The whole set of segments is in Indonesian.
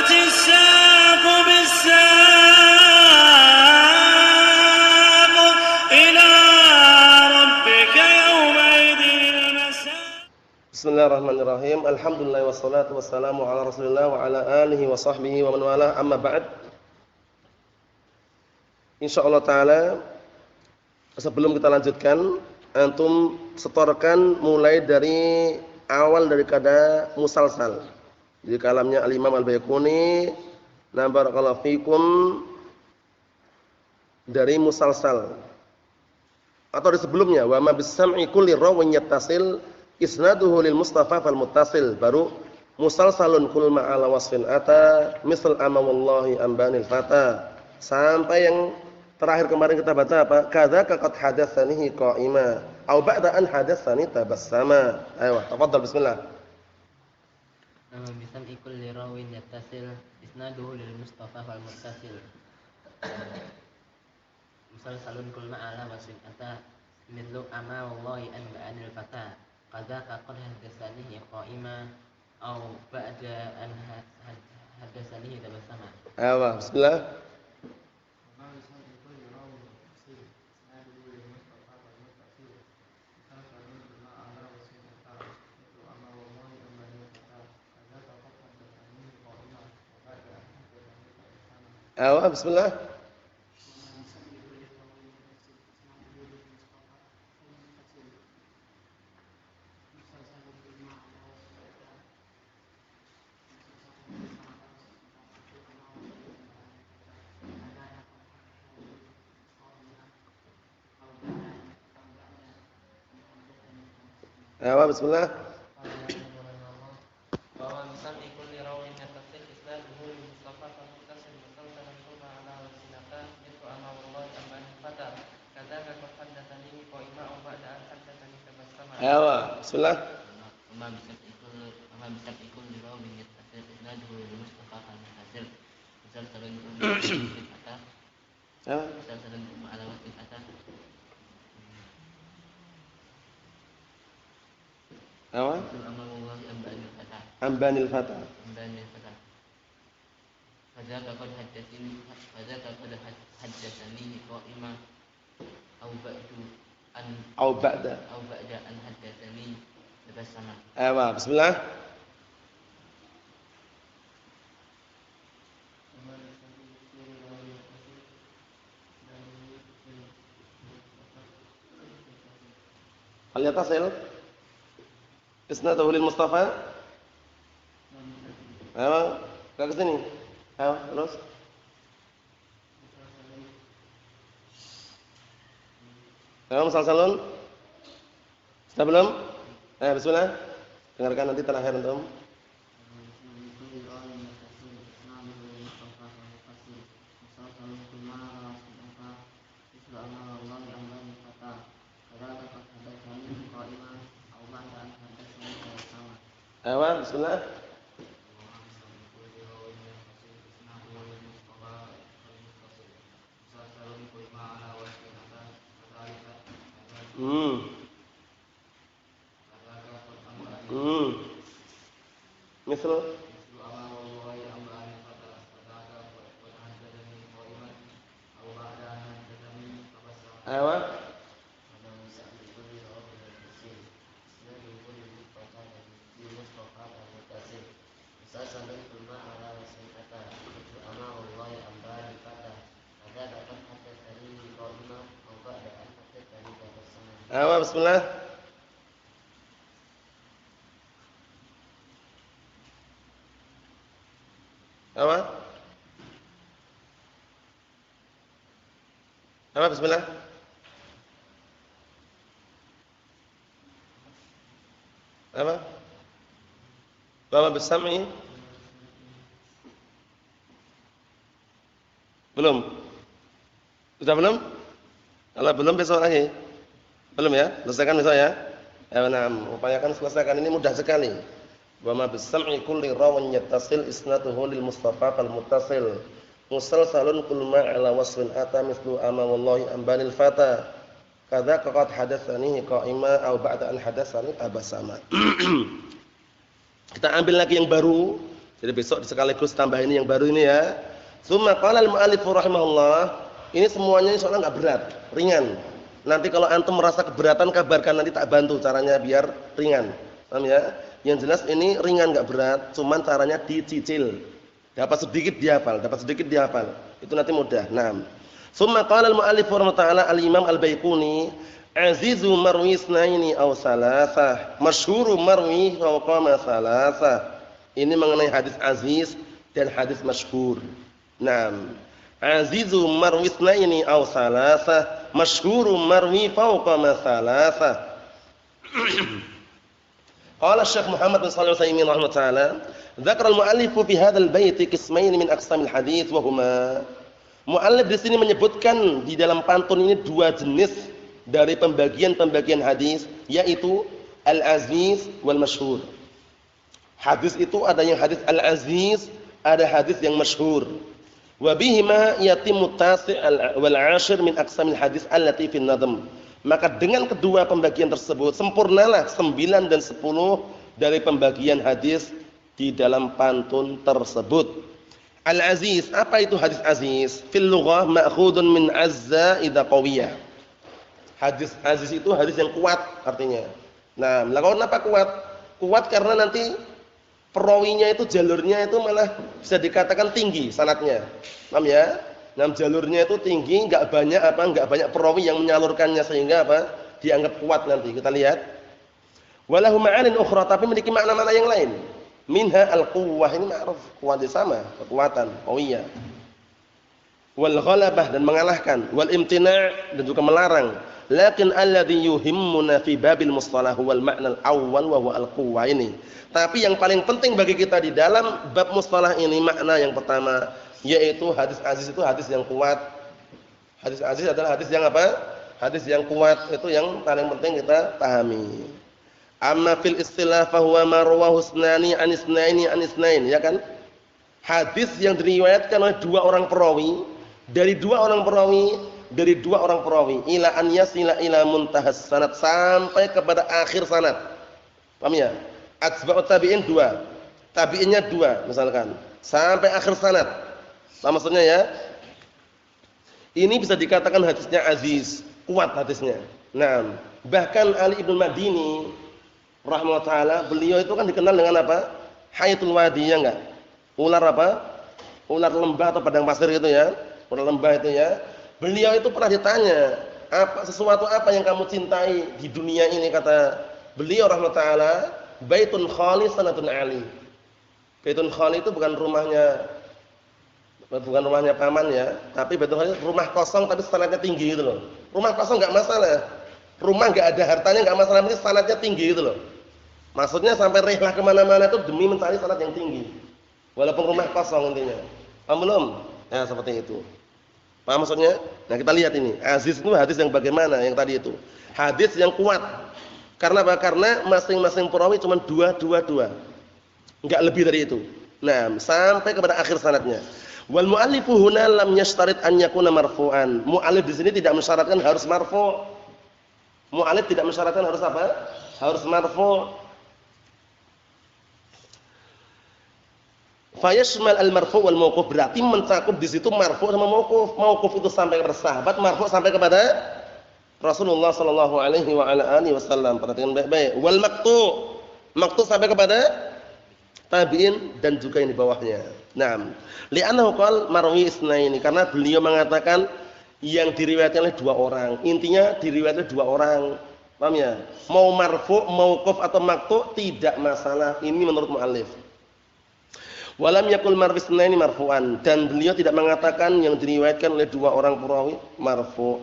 والتفت الساق بالساق إلى ربك يومئذ المساق. Bismillahirrahmanirrahim. Alhamdulillah wassalatu wassalamu ala Rasulillah wa ala alihi wa sahbihi wa man walah. Amma ba'd. Insyaallah taala sebelum kita lanjutkan, antum setorkan mulai dari awal daripada musalsal. Di kalamnya Al-Imam Al-Baiquni, na barakallahu fikum, dari musalsal. Atau di sebelumnya, wa ma bis-sam'i kulli rawin yattasil isnaduhu lil Mustafa fal muttasil, baru musalsalun kul ma'ala wasfin ata misal ama wallahi ambanil fata, sampai yang terakhir kemarin kita baca apa? Kadzaka qad hadatsanihi qa'ima au ba'da an hadatsani tabassama. Ayo, tafadhal bismillah. Nama bisam ikul li rawin yattasil isnaduhu lil Mustafa fal muttasil. Musalsalun kul ma'ala wasfin ata misal ama wallahi ambanil fata. Kadzaka qad hadatsanihi qa'ima au ba'da an hadatsanihi tabassama. Ayo, bismillah. Ayo, bismillah. Ayo, bismillah. Bahwa misal ikul li rawin yattasil isnaduhu lil Mustafa fal muttasil musalsalan kulma ala wasinata itu ama wallahi amban fata kadzaka qad hadatsani qa'ima au ba'da an hadatsani tabassama. Ayo, bismillah. Amma bisab ikul li rawin yattasil isnaduhu lil Mustafa fal muttasil musalsalan kulma ala wasinata Ayo. musalsalan kulma ala wasinata. Ayo. Itu ama wallahi amban fata. Ambanil fata. Kadzaka qad haddatsani qa'ima au ba'da an haddatsani tabassama. Ayo, bismillah. Hal yatasil isnaduhu lil Mustafa. Ayo, ke sini. Ayo, terus. Ayo, musalsalun. Sudah belum? Ayo, bismillah. Dengarkan nanti terakhir antum. Ayo, bismillah. Misal ayo. Ayo, bismillah. Apa? Apa, bismillah. Apa? Bahwa bersami belum? Sudah belum? Kalau belum besok lagi. Belum ya? Selesaikan besok ya. Upayakan selesaikan, ini mudah sekali. Wa ma bis-sam'i kulli rawin yattasil isnaduhu lil Mustafa fal muttasil musalsalun kul ma ala wasfin ata mislu ama wallahi ambanil fata kadzaka qad hadatsani qa'ima au ba'da an hadatsani tabassama. Kita ambil lagi yang baru Jadi besok sekaligus tambah ini yang baru ini ya. Tsumma qala al-mu'allif rahimahullah, ini semuanya insyaallah enggak berat, ringan. Nanti kalau antum merasa keberatan kabarkan, nanti tak bantu caranya biar ringan. Paham ya? Yang jelas ini ringan enggak berat, cuman caranya dicicil. Dapat sedikit dihafal, dapat sedikit dihafal. Itu nanti mudah. Naam. Tsumma qala al-mu'allif rahimahullah al-Imam al-Baiquni, azizu marwi isnaini aw salasah, masyhuru marwi fawqa ma salasah. Ini mengenai hadis aziz dan hadis masyhur. Naam. Azizu marwi isnaini aw salasah, masyhuru marwi fawqa ma salasah. Qala Syekh Muhammad bin Shalih Al-Utsaimin rahimahullah taala, dzakara al-mu'allif fi hadzal bait qismain min aqsamil hadits wa huma. Mu'allif di sini menyebutkan di dalam pantun ini dua jenis dari pembagian-pembagian hadis, yaitu al-aziz wal masyhur. Hadis itu ada yang hadis al-aziz, ada hadis yang masyhur. Wa bihima yatimmu tasi' wal 'ashir min aqsamil hadis allati fi an-nadhm. Maka dengan kedua pembagian tersebut sempurnalah 9 dan 10 dari pembagian hadis di dalam pantun tersebut. Al-aziz, apa itu hadis aziz? Fil lughah ma'khudun min azza idza qawiyah. Hadis aziz itu hadis yang kuat artinya. Nah, kenapa kuat? Kuat karena nanti perawinya itu, jalurnya itu malah bisa dikatakan tinggi sanadnya. Paham ya? Nah, jalurnya itu tinggi, enggak banyak perawi yang menyalurkannya sehingga dianggap kuat nanti. Kita lihat. Walahu ma'anin ukhra, tapi memiliki makna-makna yang lain. Minha al-quwwah, ini ma'ruf, kuat sama, kekuatan, qawiyah. Wal ghalabah, dan mengalahkan, wal imtina' dan juga melarang. Lakin alladhi yuhimmuna fi babil mustalah wal ma'na al-awwal wa huwa al-quwwah ini. Tapi yang paling penting bagi kita di dalam bab mustalah ini, makna yang pertama, yaitu hadis aziz itu hadis yang kuat. Hadis aziz adalah hadis yang apa? Hadis yang kuat, itu yang paling penting kita pahami. Amma fil istilah fa huwa ma rawahu isnani an isnaini an isnain, ya kan? Hadis yang diriwayatkan oleh dua orang perawi, dari dua orang perawi ila an yasila ila muntahas sanad, sampai kepada akhir sanad. Paham ya? Atba'ut tabi'in 2, tabi'innya 2 misalkan, sampai akhir sanad. Nah, maksudnya ya, ini bisa dikatakan hadisnya aziz, kuat hadisnya. Nah, bahkan Ali Ibnu Madini rahimahullah taala, beliau itu kan dikenal dengan apa? Hayatul wadi, ya enggak? Ular apa? Ular lembah atau padang pasir gitu ya. Ular lembah itu ya. Beliau itu pernah ditanya, sesuatu apa yang kamu cintai di dunia ini, kata beliau rahimahullah taala, baitun khali sanatun ali. Baitun khali itu bukan rumahnya paman ya, tapi baitun khali rumah kosong tapi sanadnya tinggi gitu loh. Rumah kosong enggak masalah. Rumah enggak ada hartanya enggak masalah, penting sanadnya tinggi gitu loh. Maksudnya sampai rihlah kemana-mana itu demi mencari sanad yang tinggi. Walaupun rumah kosong intinya. Paham belum? Ya, seperti itu. Paham maksudnya? Nah, kita lihat ini. Aziz itu hadis yang bagaimana yang tadi itu? Hadis yang kuat. Karena apa? Karena masing-masing perawi cuma dua. Enggak lebih dari itu. Nah, sampai kepada akhir sanadnya. Wal mu'allifu huna lam yashtarit an yakuna marfu'an. Mu'allif di sini tidak mensyaratkan harus marfu'. Mu'allif tidak mensyaratkan harus apa? Harus marfu'. Fayashmal al-marfu' wal mauquf, berarti mencakup di situ marfu' sama mauquf. Mauquf itu sampai kepada sahabat, marfu' sampai kepada Rasulullah sallallahu alaihi wa ala alihi wasallam. Perhatikan baik-baik. Wal maqtu' sampai kepada tabi'in dan juga yang di bawahnya. Naam. Li'annahu qala marwi isnaini, karena beliau mengatakan yang diriwayatkan oleh 2 orang. Intinya diriwayatkan 2 orang. Paham ya? Mau marfu', mauquf atau maqtu' tidak masalah. Ini menurut muallif. Walam yakul marwi isnaini marfu'an, dan beliau tidak mengatakan yang diriwayatkan oleh 2 orang perawi marfu'.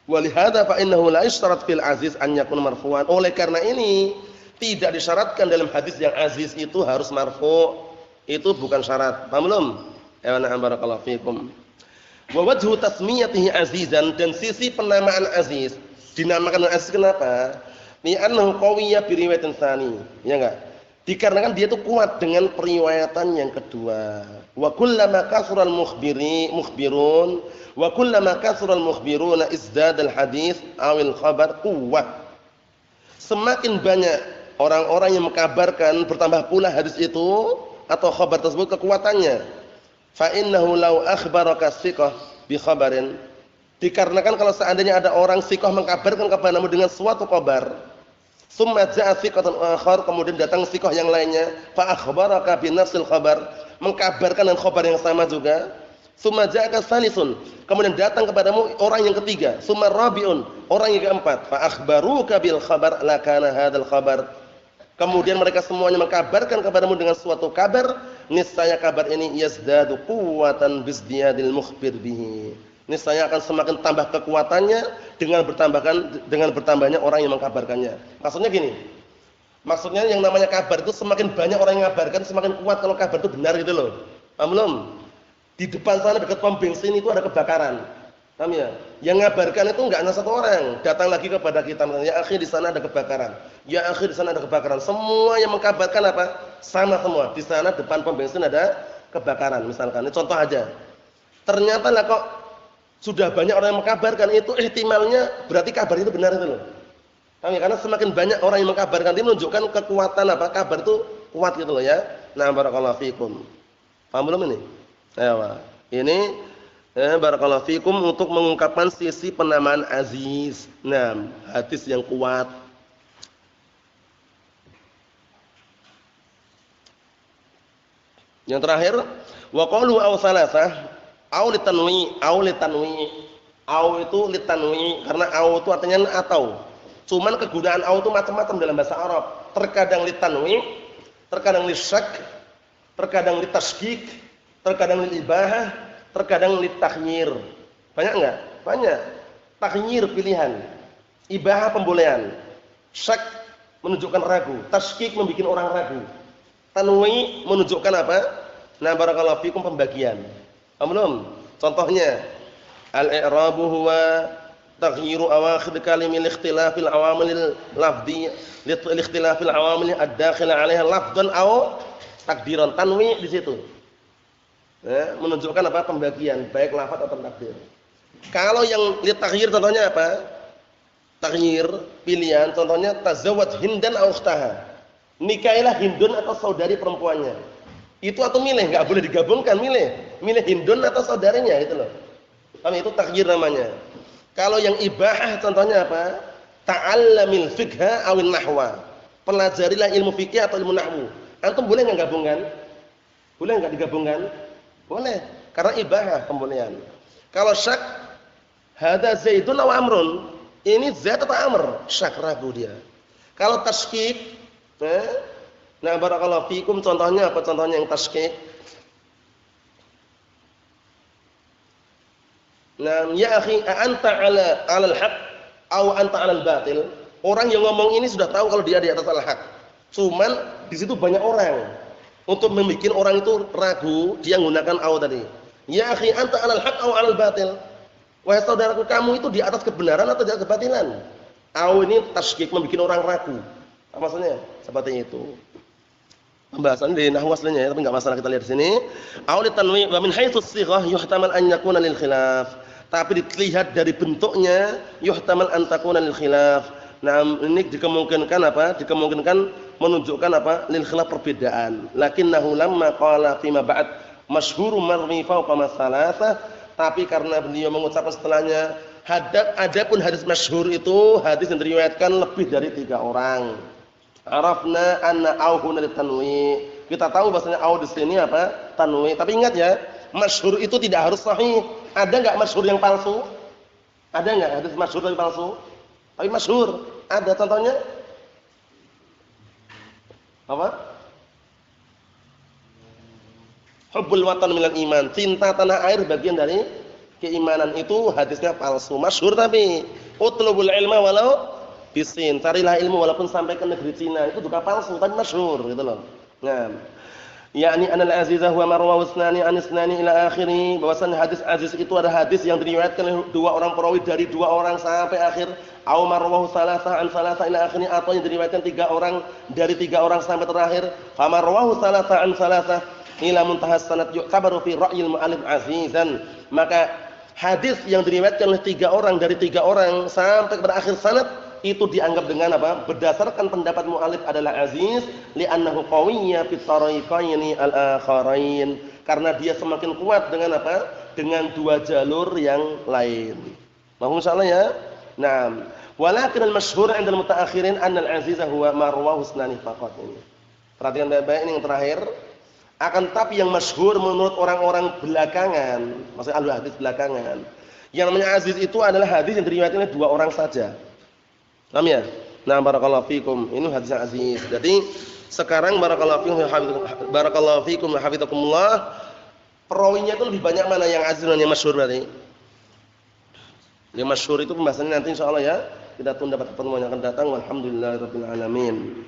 Walihada fa innahu la yashtarat fil aziz an yakuna marfu'an. Oleh karena ini tidak disyaratkan dalam hadis yang aziz itu harus marfu'. Itu bukan syarat. Paham belum? Ya na'am, barakallahu fikum. Wa wajhu tasmiyatihi azizan, dan sisi penamaan aziz, dinamakan aziz kenapa? Li'annahu qawiyya bi riwayatin tsani. Ya enggak? Dikarenakan dia itu kuat dengan periwayatan yang kedua. Wa kullama kasura al-mukhbirun wa kullama kasura al-mukhbiruna izdadal hadis awil khabar quwwah. Semakin banyak orang-orang yang mengkabarkan, bertambah pula hadis itu, atau khabar tersebut kekuatannya. Fa innahu law akhbaraka thiqah bi khabarin, dikarenakan kalau seandainya ada orang thiqah mengkabarkan kepadamu dengan suatu kabar, summa ja'a thiqatun akhar, kemudian datang thiqah yang lainnya, fa akhbaraka bi nafsil khabar, mengkabarkan dengan khabar yang sama juga, summa ja'aka salisun, kemudian datang kepadamu orang yang ketiga, summa rabiun, orang yang keempat, fa akhbaruka bil khabar lakana hadzal khabar, kemudian mereka semuanya mengkabarkan kepadamu dengan suatu kabar, niscaya kabar ini yazdadu quwwatan bizdiyadil mukhbir bihi, niscaya akan semakin tambah kekuatannya dengan bertambahnya orang yang mengkabarkannya. Maksudnya gini, maksudnya yang namanya kabar itu semakin banyak orang yang mengabarkan semakin kuat kalau kabar itu benar gitu loh. Paham belum? Di depan sana dekat pom bensin itu ada kebakaran. Paham ya? Yang ngabarkan itu enggak hanya satu orang, datang lagi kepada kita, ya akhi di sana ada kebakaran. Ya akhi di sana ada kebakaran. Semua yang mengkabarkan apa? Sama semua. Di sana depan pom bensin ada kebakaran misalkan. Ini contoh aja. Ternyata lah kok sudah banyak orang yang mengkabarkan, itu ihtimalnya berarti kabar itu benar itu loh. Paham ya? Karena semakin banyak orang yang mengkabarkan itu menunjukkan kekuatan apa? Kabar itu kuat gitu loh ya. Nah, barakallahu fikum. Paham belum ini? Ayo. Ini barakallahu fikum untuk mengungkapkan sisi penamaan aziz. Nah, hadis yang kuat. Yang terakhir, wa qalu aw salasah aw litanwi, aw itu litanwi karena aw itu artinya atau. Cuman kegunaan aw itu macam-macam dalam bahasa Arab. Terkadang litanwi, terkadang lisyak, terkadang litasydid, terkadang lilibahah, terkadang litakhyir. Banyak enggak? Banyak. Takhyir pilihan, ibahah pembolehan, syak menunjukkan ragu, tasydid membuat orang ragu, tanwi menunjukkan apa? Nah, barakallahu fikum pembagian. Paham belum? Contohnya al-i'rabu huwa taghyiru awakhir kalimil ikhtilafil awamil lafdhi li ikhtilafil awamil ad-dakhila 'alaiha lafdhan aw takdiran. Tanwi di situ. Menunjukkan apa? Pembagian, baik lafaz atau takdir. Kalau yang li taghyir contohnya apa? Taghyir pilihan contohnya tazawwaj Hindan aw ukhtaha. Nikahilah Hindun atau saudari perempuannya. Itu atau milih, enggak boleh digabungkan, milih Hindun atau saudarinya itu loh. Paham? Itu takhyir namanya. Kalau yang ibahah contohnya apa? Ta'allamil fiqha awin nahwa. Pelajarilah ilmu fikih atau ilmu nahwu. Antum boleh enggak gabungkan? Boleh enggak digabungkan? Boleh, karena ibahah pembolehan. Kalau syak hadza Zaidun aw Amrun, ini Zaid atau Amr? Syak ragu dia. Kalau tasydid, nah barakallahu fikum contohnya apa? Contohnya yang tasydid. Nah, ya akhi, anta 'alal haq aw anta 'alal batil? Orang yang ngomong ini sudah tahu kalau dia di atas al-haq. Cuman di situ banyak orang. Untuk membuat orang itu ragu, dia menggunakan aw tadi. Ya akhi, anta 'alal haq aw 'alal batil? Wahai saudaraku, kamu itu di atas kebenaran atau di atas kebatilan? Aw ini tasydid membuat orang ragu. Apa maksudnya? Seperti itu. Pembahasan di nahwu aslinya ya, tapi enggak masalah kita lihat di sini. Aw litanwi wa min haitsu shighah yuhtamal an yakuna lil khilaf. Tapi dilihat dari bentuknya yuhtamal an takuna lil khilaf. Nah, ini dikemungkinkan apa? Dikemungkinkan menunjukkan apa? Lil khilaf perbedaan. Lakinnahu lamma qala fima ba'd masyhuru marwi fawqa masalasah, tapi karena beliau mengucapkan setelahnya adapun hadis masyhur itu hadis yang diriwayatkan lebih dari 3 orang. Arafna anna auhuna litanwi. Kita tahu bahasanya au di sini apa? Tanwi. Tapi ingat ya, masyhur itu tidak harus sahih. Ada enggak masyhur yang palsu? Ada enggak hadis masyhur tapi palsu? Tapi masyhur. Ada contohnya? Apa? Hubbul watan minal iman. Cinta tanah air bagian dari keimanan, itu hadisnya palsu. Masyhur tapi utlubul ilma walau bisin, carilah ilmu walaupun sampai ke negeri Cina, itu juga palsu tapi masyhur gitu loh. Nah, yakni anal azizah wa marwa wasnani anisnani ila akhiri, bahwasan hadis aziz itu ada hadis yang diriwayatkan oleh 2 orang perawi dari 2 orang sampai akhir, au marwahu salasah an salasah ila akhiri, atau yang diriwayatkan 3 orang dari 3 orang sampai terakhir, fa marwahu salasah an salasah ila muntahas sanad yu'tabaru fi ra'yil mu'allif azizan. Maka hadis yang diriwayatkan oleh 3 orang dari 3 orang sampai pada akhir sanad itu dianggap dengan apa? Berdasarkan pendapat mu'allif adalah aziz li'annahu qawiyya fit tariqaini al-akharain. Karena dia semakin kuat dengan apa? Dengan dua jalur yang lain. Mahum insyaallah ya. Naam. Walakin al-masyhur 'inda al-mutaakhirin anna al-aziza huwa ma rawahu husnani faqat. Perhatikan baik-baik ini yang terakhir. Akan tapi yang masyhur menurut orang-orang belakangan, maksudnya ahli hadis belakangan, yang namanya aziz itu adalah hadis yang diriwayatkan oleh dua orang saja. Paham ya? Nah, barakallahu fikum. Ini hadis yang aziz. Jadi sekarang barakallahu fikum wa hafizakumullah. Perawinya itu lebih banyak mana yang aziz dan yang masyhur berarti? Yang masyhur itu pembahasannya nanti insyaallah ya. Kita tunda pada pertemuan yang akan datang. Walhamdulillahirabbil alamin.